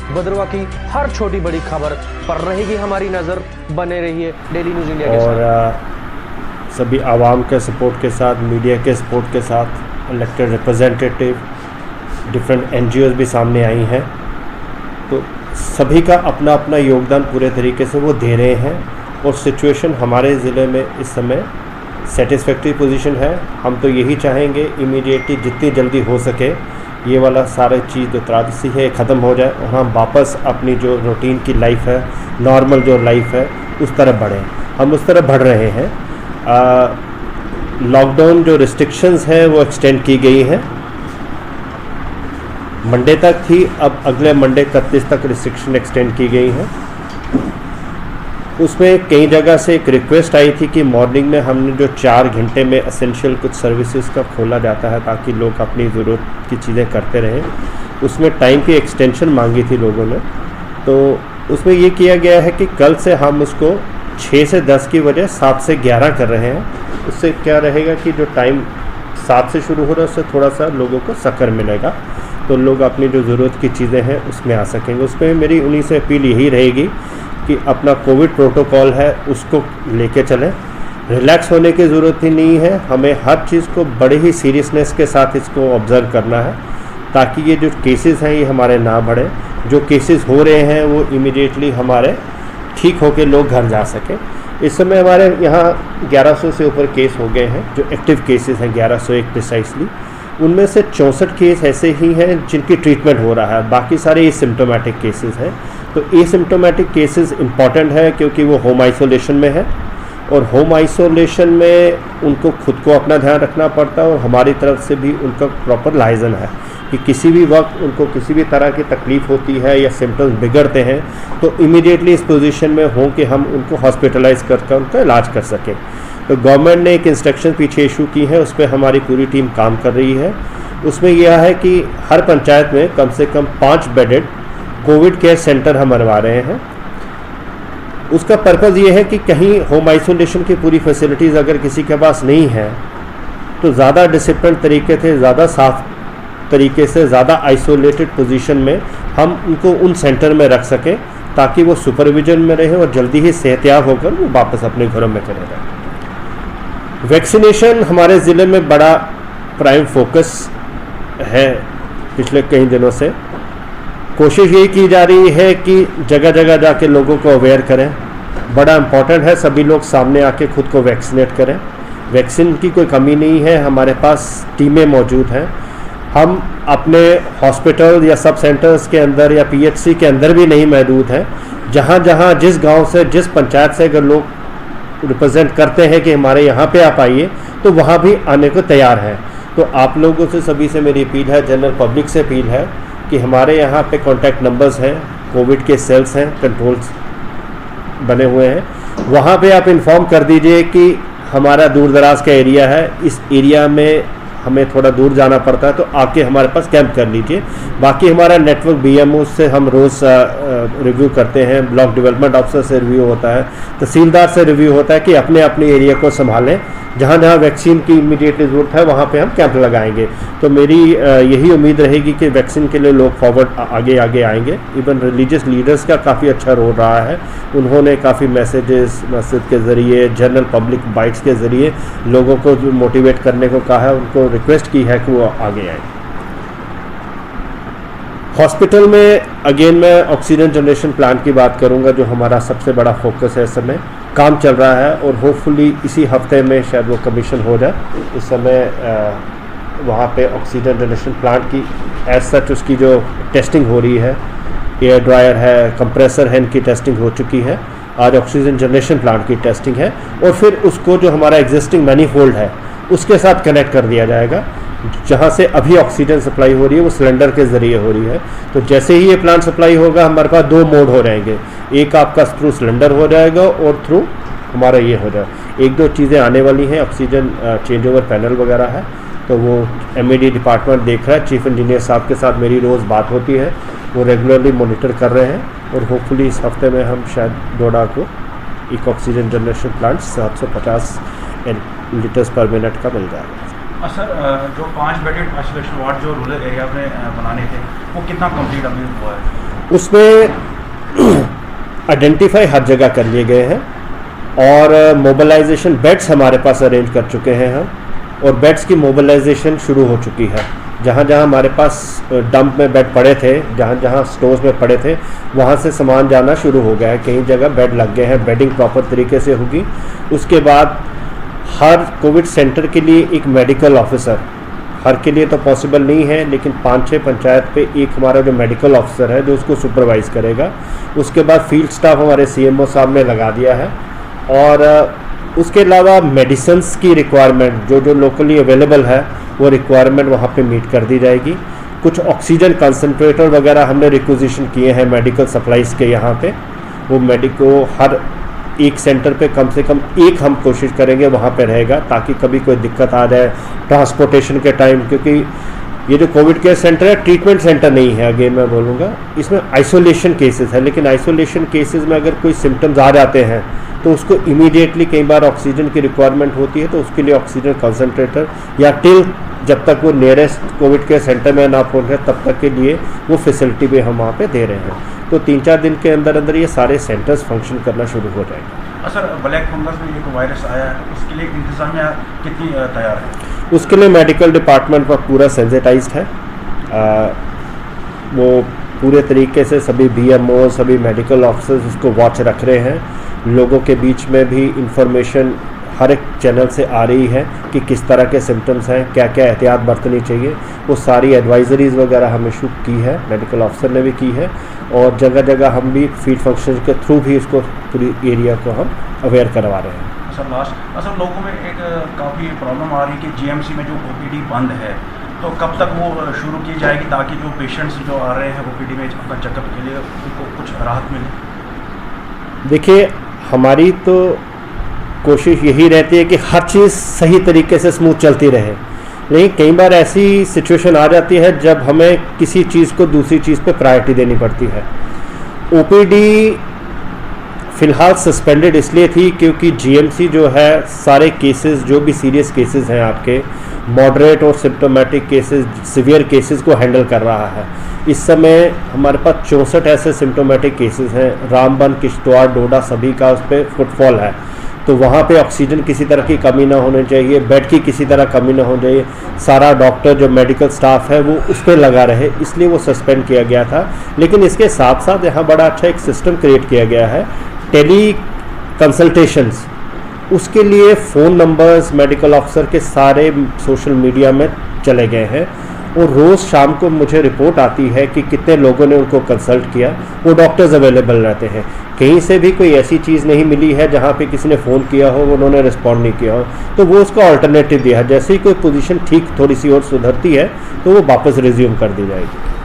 भद्रवाह की हर छोटी बड़ी खबर पर रहेगी हमारी नज़र। बने रहिए डेली न्यूज़ इंडिया के साथ। और सभी आवाम के सपोर्ट के साथ, मीडिया के सपोर्ट के साथ, इलेक्टेड रिप्रेजेंटेटिव, डिफरेंट NGOs भी सामने आई हैं, तो सभी का अपना अपना योगदान पूरे तरीके से वो दे रहे हैं। और सिचुएशन हमारे ज़िले में इस समय सेटिस्फैक्ट्री पोजीशन है। हम तो यही चाहेंगे इमीडिएटली जितनी जल्दी हो सके ये वाला सारा चीज़ जो त्रासदी है ख़त्म हो जाए और हम वापस अपनी जो रूटीन की लाइफ है, नॉर्मल जो लाइफ है, उस तरफ बढ़ें। हम उस तरफ बढ़ रहे हैं। लॉकडाउन जो रिस्ट्रिक्शंस हैं वो एक्सटेंड की गई हैं, मंडे तक थी, अब अगले मंडे 31 तक रिस्ट्रिक्शन एक्सटेंड की गई हैं। उसमें कई जगह से एक रिक्वेस्ट आई थी कि मॉर्निंग में हमने जो 4 घंटे में एसेंशियल कुछ सर्विसेज का खोला जाता है ताकि लोग अपनी ज़रूरत की चीज़ें करते रहें, उसमें टाइम की एक्सटेंशन मांगी थी लोगों ने। तो उसमें ये किया गया है कि कल से हम उसको 6 से 10 की वजह 7 से 11 कर रहे हैं। उससे क्या रहेगा कि जो टाइम 7 से शुरू हो रहा है उससे थोड़ा सा लोगों को सकर मिलेगा, तो लोग अपनी जो ज़रूरत की चीज़ें हैं उसमें आ सकेंगे। उसमें मेरी उन्हीं से अपील यही रहेगी कि अपना कोविड प्रोटोकॉल है उसको लेके चलें। रिलैक्स होने की ज़रूरत ही नहीं है, हमें हर चीज़ को बड़े ही सीरियसनेस के साथ इसको ऑब्ज़र्व करना है ताकि ये जो केसेस हैं ये हमारे ना बढ़े। जो केसेस हो रहे हैं वो इमीडिएटली हमारे ठीक होकर लोग घर जा सकें। इस समय हमारे यहाँ 1100 से ऊपर केस हो गए हैं, जो एक्टिव केसेस हैं 1101 प्रिसाइसली। उनमें से 64 केस ऐसे ही हैं जिनकी ट्रीटमेंट हो रहा है, बाकी सारे एसिम्प्टोमेटिक केसेस हैं। तो एसिम्प्टोमेटिक केसेस इंपॉर्टेंट है क्योंकि वो होम आइसोलेशन में है और होम आइसोलेशन में उनको खुद को अपना ध्यान रखना पड़ता है और हमारी तरफ से भी उनका प्रॉपर लाइजन है कि किसी भी वक्त उनको किसी भी तरह की तकलीफ़ होती है या सिम्टम्स बिगड़ते हैं तो इमीडिएटली इस पोजीशन में हों कि हम उनको हॉस्पिटलाइज करके उनका इलाज कर सकें। तो गवर्नमेंट ने एक इंस्ट्रक्शन पीछे इशू की है, उस पर हमारी पूरी टीम काम कर रही है। उसमें यह है कि हर पंचायत में कम से कम 5 बेडेड कोविड केयर सेंटर हम बनवा रहे हैं। उसका पर्पज़ ये है कि कहीं होम आइसोलेशन की पूरी फैसिलिटीज़ अगर किसी के पास नहीं है तो ज़्यादा डिसिप्लिन तरीके से, ज़्यादा साफ तरीके से, ज़्यादा आइसोलेटेड पोजीशन में हम उनको उन सेंटर में रख सकें ताकि वो सुपरविजन में रहे और जल्दी ही सेहतयाब होकर वो वापस अपने घरों में चले जाएँ। वैक्सीनेशन हमारे ज़िले में बड़ा प्राइम फोकस है। पिछले कई दिनों से कोशिश यही की जा रही है कि जगह जगह जाके लोगों को अवेयर करें। बड़ा इम्पॉर्टेंट है सभी लोग सामने आके खुद को वैक्सीनेट करें। वैक्सीन की कोई कमी नहीं है, हमारे पास टीमें मौजूद हैं। हम अपने हॉस्पिटल या सब सेंटर्स के अंदर या PHC के अंदर भी नहीं मौजूद हैं। जहाँ जहाँ जिस गांव से, जिस पंचायत से अगर लोग रिप्रेजेंट करते हैं कि हमारे यहाँ पे आप आइए, तो वहाँ भी आने को तैयार हैं। तो आप लोगों से सभी से मेरी अपील है, जनरल पब्लिक से अपील है कि हमारे यहाँ पे कॉन्टैक्ट नंबर्स हैं, कोविड के सेल्स हैं, कंट्रोल्स बने हुए हैं, वहाँ पे आप इन्फॉर्म कर दीजिए कि हमारा दूर दराज का एरिया है, इस एरिया में हमें थोड़ा दूर जाना पड़ता है, तो आके हमारे पास कैंप कर लीजिए। बाकी हमारा नेटवर्क BMO से हम रोज़ रिव्यू करते हैं, ब्लॉक डेवलपमेंट ऑफिसर से रिव्यू होता है, तहसीलदार से रिव्यू होता है कि अपने अपने एरिया को संभालें। जहाँ जहाँ वैक्सीन की इमीडिएटली ज़रूरत है वहाँ पे हम कैंप लगाएंगे। तो मेरी यही उम्मीद रहेगी कि वैक्सीन के लिए लोग फॉरवर्ड आगे आगे आएंगे। इवन रिलीजियस लीडर्स का काफ़ी अच्छा रोल रहा है, उन्होंने काफ़ी मैसेजेस मस्जिद के ज़रिए, जनरल पब्लिक बाइट्स के ज़रिए लोगों को जो मोटिवेट करने को कहा है, उनको रिक्वेस्ट की है कि वो आगे आए। हॉस्पिटल में अगेन मैं ऑक्सीजन जनरेशन प्लांट की बात करूंगा, जो हमारा सबसे बड़ा फोकस है। इस समय काम चल रहा है और होपफुली इसी हफ्ते में शायद वो कमीशन हो जाए। इस समय वहाँ पे ऑक्सीजन जनरेशन प्लांट की एज सच उसकी जो टेस्टिंग हो रही है, एयर ड्रायर है, कंप्रेसर है, इनकी टेस्टिंग हो चुकी है। आज ऑक्सीजन जनरेशन प्लांट की टेस्टिंग है और फिर उसको जो हमारा एग्जिस्टिंग मैनीफोल्ड है उसके साथ कनेक्ट कर दिया जाएगा। जहाँ से अभी ऑक्सीजन सप्लाई हो रही है वो सिलेंडर के ज़रिए हो रही है। तो जैसे ही ये प्लांट सप्लाई होगा हमारे पास 2 मोड हो रहेंगे, एक आपका थ्रू सिलेंडर हो जाएगा और थ्रू हमारा ये हो जाएगा। 1-2 चीज़ें आने वाली हैं, ऑक्सीजन चेंज ओवर पैनल वगैरह है, तो वो MED डिपार्टमेंट देख रहा है। चीफ इंजीनियर साहब के साथ मेरी रोज़ बात होती है, वो रेगुलरली मॉनिटर कर रहे हैं और होपफुली इस हफ्ते में हम शायद डोडा को एक ऑक्सीजन जनरेशन प्लांट 750 लीटर्स पर मिनट का मिल जाएगा। सर, जो 5 बेडेड आइसोलेशन वार्ड जो रूरल एरिया में बनाने थे वो कितना कंप्लीट अभी हुआ है? उसमें आइडेंटिफाई हर जगह कर लिए गए हैं और मोबिलाइजेशन बेड्स हमारे पास अरेंज कर चुके हैं हम, और बेड्स की मोबिलाइजेशन शुरू हो चुकी है। जहाँ जहाँ हमारे पास डंप में बेड पड़े थे, जहाँ जहाँ स्टोर्स में पड़े थे, वहाँ से सामान जाना शुरू हो गया है। कई जगह बेड लग गए हैं, बेडिंग प्रॉपर तरीके से होगी। उसके बाद हर कोविड सेंटर के लिए एक मेडिकल ऑफिसर, हर के लिए तो पॉसिबल नहीं है, लेकिन 5-6 पंचायत पे एक हमारा जो मेडिकल ऑफिसर है जो उसको सुपरवाइज़ करेगा। उसके बाद फील्ड स्टाफ हमारे CMO साहब ने लगा दिया है, और उसके अलावा मेडिसिन्स की रिक्वायरमेंट जो लोकली अवेलेबल है वो रिक्वायरमेंट वहाँ पे मीट कर दी जाएगी। कुछ ऑक्सीजन कंसनट्रेटर वगैरह हमने रिक्विजिशन किए हैं मेडिकल सप्लाइज़ के यहाँ पे, वो हर एक सेंटर पे कम से कम एक हम कोशिश करेंगे वहाँ पे रहेगा, ताकि कभी कोई दिक्कत आ जाए ट्रांसपोर्टेशन के टाइम, क्योंकि ये जो कोविड केयर सेंटर है ट्रीटमेंट सेंटर नहीं है। अगेन मैं बोलूँगा इसमें आइसोलेशन केसेस है, लेकिन आइसोलेशन केसेस में अगर कोई सिम्टम्स आ जाते हैं तो उसको इमीडिएटली कई बार ऑक्सीजन की रिक्वायरमेंट होती है, तो उसके लिए ऑक्सीजन कंसनट्रेटर या टिल जब तक वो नियरेस्ट कोविड केयर सेंटर में ना पहुँचे तब तक के लिए वो फैसिलिटी भी हम वहाँ पे दे रहे हैं। तो 3-4 दिन के अंदर अंदर ये सारे सेंटर्स फंक्शन करना शुरू हो जाएंगे। सर, ब्लैक फंगस में एक वायरस आया है, उसके लिए इंतजामिया कितनी तैयार है? उसके लिए मेडिकल डिपार्टमेंट पर पूरा सेंसिटाइज्ड है। वो पूरे तरीके से सभी BMO, सभी मेडिकल ऑफिसर्स उसको वॉच रख रहे हैं। लोगों के बीच में भी इंफॉर्मेशन हर एक चैनल से आ रही है कि किस तरह के सिम्टम्स हैं, क्या क्या एहतियात बरतनी चाहिए। वो सारी एडवाइजरीज़ वगैरह हम इशू की है, मेडिकल ऑफिसर ने भी की है, और जगह जगह हम भी फील्ड फंक्शन के थ्रू भी इसको पूरी एरिया को हम अवेयर करवा रहे हैं। सर लास्ट, असल लोगों में एक काफ़ी प्रॉब्लम आ रही है कि GMC में जो OPD बंद है, तो कब तक वो शुरू की जाएगी ताकि जो पेशेंट्स जो आ रहे हैं OPD में अपना चेकअप के लिए उनको कुछ राहत मिले? देखिए, हमारी तो कोशिश यही रहती है कि हर चीज़ सही तरीके से स्मूथ चलती रहे, लेकिन कई बार ऐसी सिचुएशन आ जाती है जब हमें किसी चीज़ को दूसरी चीज़ पे प्रायोरिटी देनी पड़ती है। OPD फ़िलहाल सस्पेंडेड इसलिए थी क्योंकि GMC जो है सारे केसेस, जो भी सीरियस केसेस हैं आपके, मॉडरेट और सिम्टोमेटिक केसेस, सीवियर केसेस को हैंडल कर रहा है। इस समय हमारे पास 64 ऐसे सिम्टोमेटिक केसेस हैं। रामबन, किश्तवाड़, डोडा सभी का उस पर फुटफॉल है, तो वहाँ पे ऑक्सीजन किसी तरह की कमी ना होनी चाहिए, बेड की किसी तरह कमी ना होनी चाहिए। सारा डॉक्टर जो मेडिकल स्टाफ है वो उस पर लगा रहे, इसलिए वो सस्पेंड किया गया था। लेकिन इसके साथ साथ यहाँ बड़ा अच्छा एक सिस्टम क्रिएट किया गया है, टेली कंसल्टेशंस। उसके लिए फ़ोन नंबर्स मेडिकल ऑफिसर के सारे सोशल मीडिया में चले गए हैं, और रोज़ शाम को मुझे रिपोर्ट आती है कि कितने लोगों ने उनको कंसल्ट किया। वो डॉक्टर्स अवेलेबल रहते हैं, कहीं से भी कोई ऐसी चीज़ नहीं मिली है जहाँ पे किसी ने फ़ोन किया हो उन्होंने रिस्पॉन्ड नहीं किया हो, तो वो उसका अल्टरनेटिव दिया है। जैसे ही कोई पोजीशन ठीक थोड़ी सी और सुधरती है तो वो वापस रिज्यूम कर दी जाएगी।